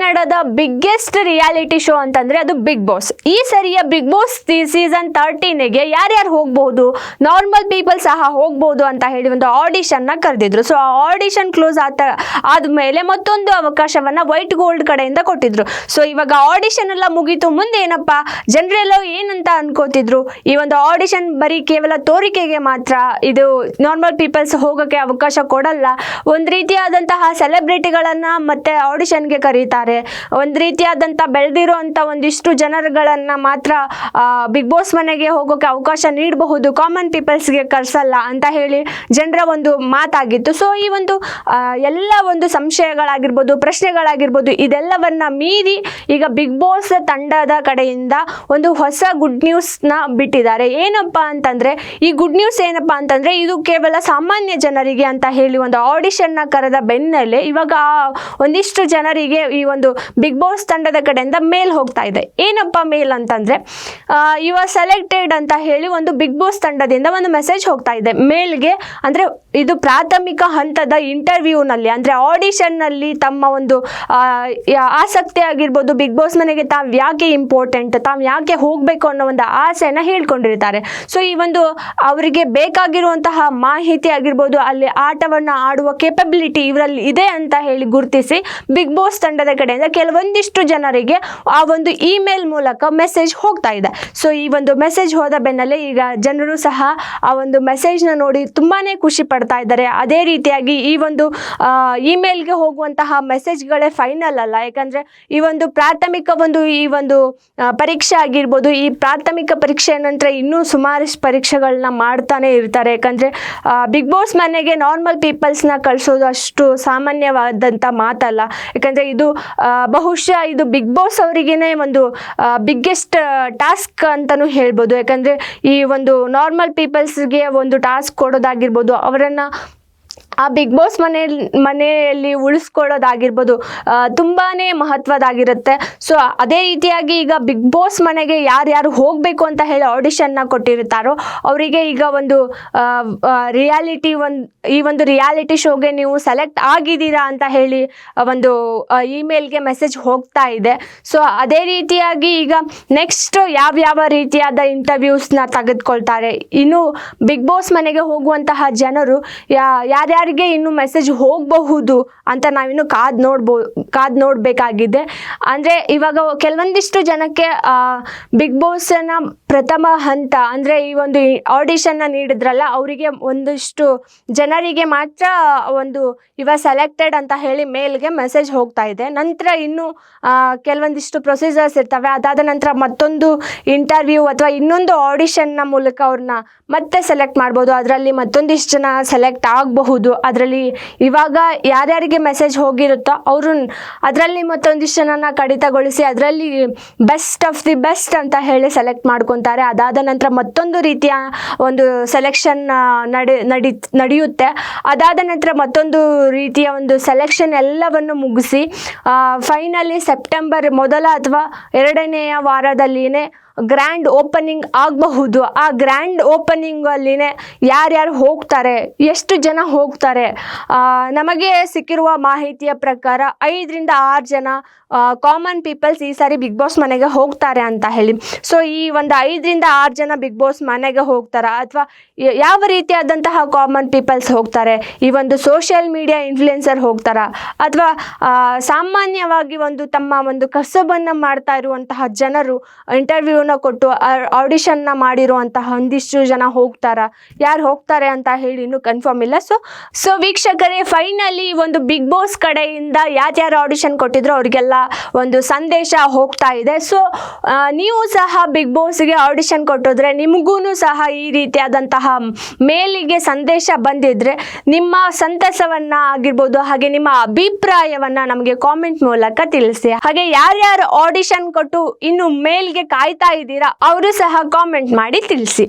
ಕನ್ನಡದ biggest reality show ಅಂತಂದ್ರೆ ಅದು ಬಿಗ್ ಬಾಸ್. ಈ ಸರಿಯ ಬಿಗ್ ಬಾಸ್ ಸೀಸನ್ 13ಗೆ ಯಾರ್ಯಾರು ಹೋಗ್ಬಹುದು, ನಾರ್ಮಲ್ ಪೀಪಲ್ ಸಹ ಹೋಗ್ಬಹುದು ಅಂತ ಹೇಳಿ ಒಂದು ಆಡಿಷನ್ ನ ಕರೆದಿದ್ರು. ಸೊ ಆ ಆಡಿಷನ್ ಕ್ಲೋಸ್ ಆದ್ಮೇಲೆ ಮತ್ತೊಂದು ಅವಕಾಶವನ್ನ ವೈಟ್ ಗೋಲ್ಡ್ ಕಡೆಯಿಂದ ಕೊಟ್ಟಿದ್ರು. ಸೊ ಇವಾಗ ಆಡಿಷನ್ ಎಲ್ಲ ಮುಗೀತು, ಮುಂದೆ ಏನಪ್ಪಾ ಜನರೆಲ್ಲ ಏನಂತ ಅನ್ಕೋತಿದ್ರು, ಈ ಒಂದು ಆಡಿಷನ್ ಬರೀ ಕೇವಲ ತೋರಿಕೆಗೆ ಮಾತ್ರ, ಇದು ನಾರ್ಮಲ್ ಪೀಪಲ್ಸ್ ಹೋಗಕ್ಕೆ ಅವಕಾಶ ಕೊಡಲ್ಲ, ಒಂದ್ ರೀತಿಯಾದಂತಹ ಸೆಲೆಬ್ರಿಟಿಗಳನ್ನ ಮತ್ತೆ ಆಡಿಷನ್ಗೆ ಕರೀತಾರೆ, ಒಂದ್ ರೀತಿಯಾದಂತ ಬೆಳೆದಿರೋ ಅಂತ ಒಂದಿಷ್ಟು ಜನರುಗಳನ್ನ ಮಾತ್ರ ಬಿಗ್ ಬಾಸ್ ಮನೆಗೆ ಹೋಗೋಕೆ ಅವಕಾಶ ನೀಡಬಹುದು, ಕಾಮನ್ ಪೀಪಲ್ಸ್ಗೆ ಕರ್ಸಲ್ಲ ಅಂತ ಹೇಳಿ ಜನರ ಒಂದು ಮಾತಾಗಿತ್ತು. ಸೊ ಈ ಒಂದು ಎಲ್ಲ ಒಂದು ಸಂಶಯಗಳಾಗಿರ್ಬೋದು, ಪ್ರಶ್ನೆಗಳಾಗಿರ್ಬೋದು, ಇದೆಲ್ಲವನ್ನ ಮೀರಿ ಈಗ ಬಿಗ್ ಬಾಸ್ ತಂಡದ ಕಡೆಯಿಂದ ಒಂದು ಹೊಸ ಗುಡ್ ನ್ಯೂಸ್ ನ ಬಿಟ್ಟಿದ್ದಾರೆ. ಏನಪ್ಪಾ ಅಂತಂದ್ರೆ, ಈ ಗುಡ್ ನ್ಯೂಸ್ ಏನಪ್ಪಾ ಅಂತಂದ್ರೆ, ಇದು ಕೇವಲ ಸಾಮಾನ್ಯ ಜನರಿಗೆ ಅಂತ ಹೇಳಿ ಒಂದು ಆಡಿಷನ್ ನ ಕರೆದ ಬೆನ್ನಲ್ಲೇ ಇವಾಗ ಒಂದಿಷ್ಟು ಜನರಿಗೆ ಈ ಒಂದು ಬಿಗ್ ಬಾಸ್ ತಂಡದ ಕಡೆಯಿಂದ ಮೇಲ್ ಹೋಗ್ತಾ ಇದೆ. ಏನಪ್ಪಾ ಮೇಲ್ ಅಂತಂದ್ರೆ, ಯು ಆರ್ ಸೆಲೆಕ್ಟೆಡ್ ಅಂತ ಹೇಳಿ ಒಂದು ಬಿಗ್ ಬಾಸ್ ತಂಡದಿಂದ ಒಂದು ಮೆಸೇಜ್ ಹೋಗ್ತಾ ಇದೆ ಮೇಲ್ಗೆ. ಅಂದ್ರೆ ಇದು ಪ್ರಾಥಮಿಕ ಹಂತದ ಇಂಟರ್ವ್ಯೂ ನಲ್ಲಿ, ಅಂದ್ರೆ ಆಡಿಷನ್ ನಲ್ಲಿ ತಮ್ಮ ಒಂದು ಆಸಕ್ತಿ ಆಗಿರ್ಬೋದು, ಬಿಗ್ ಬಾಸ್ ಮನೆಗೆ ತಾವ್ ಯಾಕೆ ಇಂಪಾರ್ಟೆಂಟ್, ತಾವ್ ಯಾಕೆ ಹೋಗ್ಬೇಕು ಅನ್ನೋ ಒಂದು ಆಸೆನ ಹೇಳ್ಕೊಂಡಿರ್ತಾರೆ. ಸೊ ಈ ಒಂದು ಅವರಿಗೆ ಬೇಕಾಗಿರುವಂತಹ ಮಾಹಿತಿ ಆಗಿರ್ಬೋದು, ಅಲ್ಲಿ ಆಟವನ್ನ ಆಡುವ ಕೇಪಬಿಲಿಟಿ ಇವರಲ್ಲಿ ಇದೆ ಅಂತ ಹೇಳಿ ಗುರುತಿಸಿ ಬಿಗ್ ಬಾಸ್ ತಂಡದ ಕಡೆಯಿಂದ ಕೆಲವೊಂದಿಷ್ಟು ಜನರಿಗೆ ಆ ಒಂದು ಇಮೇಲ್ ಮೂಲಕ ಮೆಸೇಜ್ ಹೋಗ್ತಾ ಇದೆ. ಸೊ ಈ ಒಂದು ಮೆಸೇಜ್ ಹೋದ ಬೆನ್ನಲ್ಲೇ ಈಗ ಜನರು ಸಹ ಆ ಒಂದು ಮೆಸೇಜ್ ನ ನೋಡಿ ತುಂಬಾನೇ ಖುಷಿ ಪಡ್ತಾ ಇದ್ದಾರೆ. ಅದೇ ರೀತಿಯಾಗಿ ಈ ಒಂದು ಇಮೇಲ್ಗೆ ಹೋಗುವಂತಹ ಮೆಸೇಜ್ಗಳೇ ಫೈನಲ್ ಅಲ್ಲ, ಯಾಕಂದ್ರೆ ಈ ಒಂದು ಪ್ರಾಥಮಿಕ ಈ ಒಂದು ಪರೀಕ್ಷೆ ಆಗಿರ್ಬೋದು, ಈ ಪ್ರಾಥಮಿಕ ಪರೀಕ್ಷೆ ನಂತರ ಇನ್ನೂ ಸುಮಾರಷ್ಟು ಪರೀಕ್ಷೆಗಳನ್ನ ಮಾಡ್ತಾನೆ ಇರ್ತಾರೆ. ಯಾಕಂದ್ರೆ ಬಿಗ್ ಬಾಸ್ ಮನೆಗೆ ನಾರ್ಮಲ್ ಪೀಪಲ್ಸ್ ನ ಕಳ್ಸೋದು ಅಷ್ಟು ಸಾಮಾನ್ಯವಾದಂತ ಮಾತಲ್ಲ. ಯಾಕಂದ್ರೆ ಇದು ಬಹುಶಃ ಇದು ಬಿಗ್ ಬಾಸ್ ಅವರಿಗೇನೆ ಒಂದು ಬಿಗ್ಗೆಸ್ಟ್ ಟಾಸ್ಕ್ ಅಂತಾನು ಹೇಳ್ಬೋದು. ಯಾಕಂದ್ರೆ ಈ ಒಂದು ನಾರ್ಮಲ್ ಪೀಪಲ್ಸ್ಗೆ ಒಂದು ಟಾಸ್ಕ್ ಕೊಡೋದಾಗಿರ್ಬೋದು, ಅವರನ್ನ ಆ ಬಿಗ್ ಬಾಸ್ ಮನೆಯಲ್ಲಿ ಉಳಿಸ್ಕೊಳ್ಳೋದಾಗಿರ್ಬೋದು ತುಂಬಾನೇ ಮಹತ್ವದಾಗಿರುತ್ತೆ. ಸೊ ಅದೇ ರೀತಿಯಾಗಿ ಈಗ ಬಿಗ್ ಬಾಸ್ ಮನೆಗೆ ಯಾರ್ಯಾರು ಹೋಗ್ಬೇಕು ಅಂತ ಹೇಳಿ ಆಡಿಷನ್ ನ ಕೊಟ್ಟಿರ್ತಾರೋ ಅವರಿಗೆ ಈಗ ಒಂದು ಈ ಒಂದು ರಿಯಾಲಿಟಿ ಶೋಗೆ ನೀವು ಸೆಲೆಕ್ಟ್ ಆಗಿದ್ದೀರಾ ಅಂತ ಹೇಳಿ ಒಂದು ಇಮೇಲ್ಗೆ ಮೆಸೇಜ್ ಹೋಗ್ತಾ ಇದೆ. ಸೊ ಅದೇ ರೀತಿಯಾಗಿ ಈಗ ನೆಕ್ಸ್ಟ್ ಯಾವ ರೀತಿಯಾದ ಇಂಟರ್ವ್ಯೂಸ್ನ ತೆಗೆದುಕೊಳ್ತಾರೆ, ಇನ್ನು ಬಿಗ್ ಬಾಸ್ ಮನೆಗೆ ಹೋಗುವಂತಹ ಜನರು ಯಾರ್ಯಾರಿಗೆ ಇನ್ನು ಮೆಸೇಜ್ ಹೋಗಬಹುದು ಅಂತ ನಾವಿನ್ನು ಕಾದ್ ನೋಡ್ಬೇಕಾಗಿದೆ. ಅಂದ್ರೆ ಇವಾಗ ಕೆಲವೊಂದಿಷ್ಟು ಜನಕ್ಕೆ ಬಿಗ್ ಬಾಸ್ ನ ಪ್ರಥಮ ಹಂತ ಅಂದ್ರೆ ಈ ಒಂದು ಆಡಿಷನ್ ನ ನೀಡಿದ್ರಲ್ಲ, ಅವರಿಗೆ ಒಂದಿಷ್ಟು ಜನರಿಗೆ ಮಾತ್ರ ಒಂದು ಇವಾಗ ಸೆಲೆಕ್ಟೆಡ್ ಅಂತ ಹೇಳಿ ಮೇಲ್ಗೆ ಮೆಸೇಜ್ ಹೋಗ್ತಾ ಇದೆ. ನಂತರ ಇನ್ನು ಕೆಲವೊಂದಿಷ್ಟು ಪ್ರೊಸೀಜರ್ಸ್ ಇರ್ತವೆ. ಅದಾದ ನಂತರ ಮತ್ತೊಂದು ಇಂಟರ್ವ್ಯೂ ಅಥವಾ ಇನ್ನೊಂದು ಆಡಿಷನ್ ನ ಮೂಲಕ ಅವ್ರನ್ನ ಮತ್ತೆ ಸೆಲೆಕ್ಟ್ ಮಾಡ್ಬೋದು. ಅದರಲ್ಲಿ ಮತ್ತೊಂದಿಷ್ಟು ಜನ ಸೆಲೆಕ್ಟ್ ಆಗಬಹುದು. ಅದರಲ್ಲಿ ಇವಾಗ ಯಾರ್ಯಾರಿಗೆ ಮೆಸೇಜ್ ಹೋಗಿರುತ್ತೋ ಅವರು ಅದರಲ್ಲಿ ಮತ್ತೊಂದಿಷ್ಟು ಜನನ ಕಡಿತಗೊಳಿಸಿ ಅದರಲ್ಲಿ ಬೆಸ್ಟ್ ಆಫ್ ದಿ ಬೆಸ್ಟ್ ಅಂತ ಹೇಳಿ ಸೆಲೆಕ್ಟ್ ಮಾಡ್ಕೊತಾರೆ. ಅದಾದ ನಂತರ ಮತ್ತೊಂದು ರೀತಿಯ ಒಂದು ಸೆಲೆಕ್ಷನ್ ನಡೆಯುತ್ತೆ. ಅದಾದ ನಂತರ ಮತ್ತೊಂದು ರೀತಿಯ ಒಂದು ಸೆಲೆಕ್ಷನ್ ಎಲ್ಲವನ್ನು ಮುಗಿಸಿ ಫೈನಲಿ ಸೆಪ್ಟೆಂಬರ್ ಮೊದಲ ಅಥವಾ ಎರಡನೆಯ ವಾರದಲ್ಲಿನೇ ಗ್ರ್ಯಾಂಡ್ ಓಪನಿಂಗ್ ಆಗಬಹುದು. ಆ ಗ್ರ್ಯಾಂಡ್ ಓಪನಿಂಗ್ ಅಲ್ಲಿನೇ ಯಾರ್ಯಾರು ಹೋಗ್ತಾರೆ, ಎಷ್ಟು ಜನ ಹೋಗ್ತಾರೆ, ನಮಗೆ ಸಿಕ್ಕಿರುವ ಮಾಹಿತಿಯ ಪ್ರಕಾರ 5 ರಿಂದ 6 ಜನ ಕಾಮನ್ ಪೀಪಲ್ಸ್ ಈ ಸಾರಿ ಬಿಗ್ ಬಾಸ್ ಮನೆಗೆ ಹೋಗ್ತಾರೆ ಅಂತ ಹೇಳಿ. ಸೊ ಈ ಒಂದು 5 ರಿಂದ 6 ಜನ ಬಿಗ್ ಬಾಸ್ ಮನೆಗೆ ಹೋಗ್ತಾರ ಅಥವಾ ಯಾವ ರೀತಿಯಾದಂತಹ ಕಾಮನ್ ಪೀಪಲ್ಸ್ ಹೋಗ್ತಾರೆ, ಈ ಒಂದು ಸೋಷಿಯಲ್ ಮೀಡಿಯಾ ಇನ್ಫ್ಲುಯೆನ್ಸರ್ ಹೋಗ್ತಾರ ಅಥವಾ ಸಾಮಾನ್ಯವಾಗಿ ಒಂದು ತಮ್ಮ ಒಂದು ಕಸಬನ್ನ ಮಾಡ್ತಾ ಇರುವಂತಹ ಜನರು ಇಂಟರ್ವ್ಯೂನ ಕೊಟ್ಟು ಆಡಿಷನ್ ನ ಮಾಡಿರುವಂತಹ ಒಂದಿಷ್ಟು ಜನ ಹೋಗ್ತಾರ, ಯಾರು ಹೋಗ್ತಾರೆ ಅಂತ ಹೇಳಿ ಇನ್ನೂ ಕನ್ಫರ್ಮ್ ಇಲ್ಲ. ಸೊ ವೀಕ್ಷಕರೇ, ಫೈನಲಿ ಒಂದು ಬಿಗ್ ಬಾಸ್ ಕಡೆಯಿಂದ ಯಾರ್ಯಾರು ಆಡಿಷನ್ ಕೊಟ್ಟಿದ್ರು ಅವರಿಗೆಲ್ಲ ಒಂದು ಸಂದೇಶ ಹೋಗ್ತಾ ಇದೆ. ಸೊ ನೀವು ಸಹ ಬಿಗ್ ಬಾಸ್ಗೆ ಆಡಿಷನ್ ಕೊಟ್ಟಿದ್ರೆ ನಿಮಗೂ ಸಹ ಈ ರೀತಿಯಾದಂತಹ ಮೇಲಿಗೆ ಸಂದೇಶ ಬಂದಿದ್ರೆ ನಿಮ್ಮ ಸಂತಸವನ್ನ ಆಗಿರ್ಬೋದು, ಹಾಗೆ ನಿಮ್ಮ ಅಭಿಪ್ರಾಯವನ್ನ ನಮಗೆ ಕಾಮೆಂಟ್ ಮೂಲಕ ತಿಳಿಸಿ. ಹಾಗೆ ಯಾರ್ಯಾರು ಆಡಿಷನ್ ಕೊಟ್ಟು ಇನ್ನು ಮೇಲ್ಗೆ ಕಾಯ್ತಾ ಇದ್ದೀರಾ ಅವರು ಸಹ ಕಾಮೆಂಟ್ ಮಾಡಿ ತಿಳಿಸಿ.